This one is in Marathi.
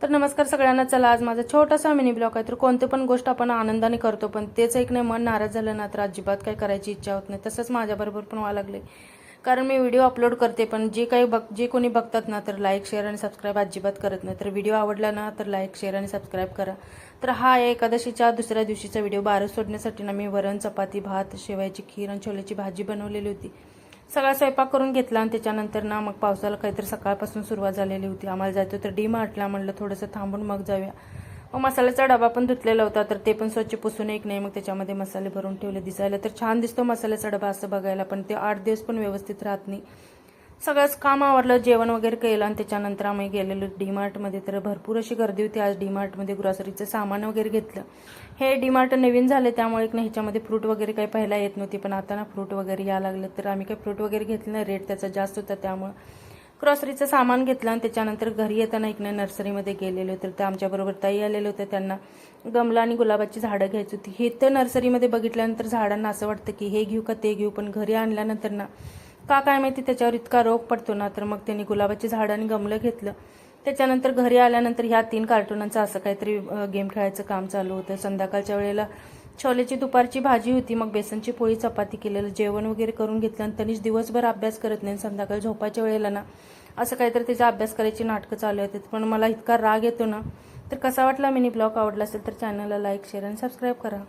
तर नमस्कार सगळ्यांना. चला आज माझा छोटासा मिनी ब्लॉग आहे. तर कोणते पण गोष्ट आपण आनंदाने करतो, पण तेच एक नाही मन नाराज झालं ना तर अजिबात काही करायची इच्छा होत नाही. तसंच माझ्याबरोबर पण व्हायला लागले. कारण मी व्हिडिओ अपलोड करते, पण जे कोणी बघतात ना तर लाईक शेअर आणि सबस्क्राईब अजिबात करत नाही. तर व्हिडिओ आवडला ना तर लाईक शेअर आणि सबस्क्राईब करा. तर हा आहे एकादशीच्या दुसऱ्या दिवशीचा व्हिडिओ. बारस सोडण्यासाठी ना मी वरण, चपाती, भात, शेवयाची खीर आणि छोल्याची भाजी बनवलेली होती. सगळा स्वयंपाक करून घेतला आणि त्याच्यानंतर ना मग पावसाला काहीतरी सकाळपासून सुरुवात झालेली होती. आम्हाला जायचं होतं डी-मार्टला. म्हणलं थोडंसं थांबून मग जाऊया. मग मसाल्याचा डबा पण धुतलेला होता, तर ते पण स्वच्छ पुसून एक नाही मग त्याच्यामध्ये मसाले भरून ठेवले. दिसायला तर छान दिसतो मसाल्याचा डबा असं बघायला, पण ते 8 दिवस पण व्यवस्थित राहत नाही. सगळंच काम आवरलं, जेवण वगैरे केलं आणि त्याच्यानंतर आम्ही गेलेलो डी-मार्टमध्ये. तर भरपूर अशी गर्दी होती आज डी-मार्टमध्ये. ग्रॉसरीचं सामान वगैरे घेतलं. हे डी-मार्ट नवीन झाले त्यामुळे एक नाही ह्याच्यामध्ये फ्रूट वगैरे काही पहिला येत नव्हती, पण आता ना फ्रूट वगैरे यायला लागलं. तर आम्ही काही फ्रूट वगैरे घेतलं नाही, रेट त्याचा जास्त होता त्यामुळे ग्रॉसरीचं सामान घेतलं. आणि त्याच्यानंतर घरी येताना एक नाही नर्सरीमध्ये गेलेलो. तर त्या आमच्याबरोबर ताई आलेले होते, त्यांना गमला आणि गुलाबाची झाडं घ्यायची होती. हे तर नर्सरीमध्ये बघितल्यानंतर झाडांना असं वाटतं की हे घेऊ का ते घेऊ, पण घरी आणल्यानंतर ना का काय माहिती त्याच्यावर इतका रोग पडतो ना. तर मग त्यांनी गुलाबाची झाडं आणि गमलं घेतलं. त्याच्यानंतर घरी आल्यानंतर ह्या 3 कार्टुनांचं असं काहीतरी गेम खेळायचं काम चालू होतं. संध्याकाळच्या वेळेला छोलेची दुपारची भाजी होती, मग बेसनची पोळी, चपाती केलेलं, जेवण वगैरे करून घेतलं. आणि तनिष दिवसभर अभ्यास करत नाही, संध्याकाळी झोपायच्या वेळेला ना असं काहीतरी त्याचा अभ्यास करायची नाटकं चालू होते. पण मला इतका राग येतो ना. तर कसा वाटला मिनी ब्लॉग? आवडला असेल तर चॅनलला लाईक शेअर आणि सबस्क्राईब करा.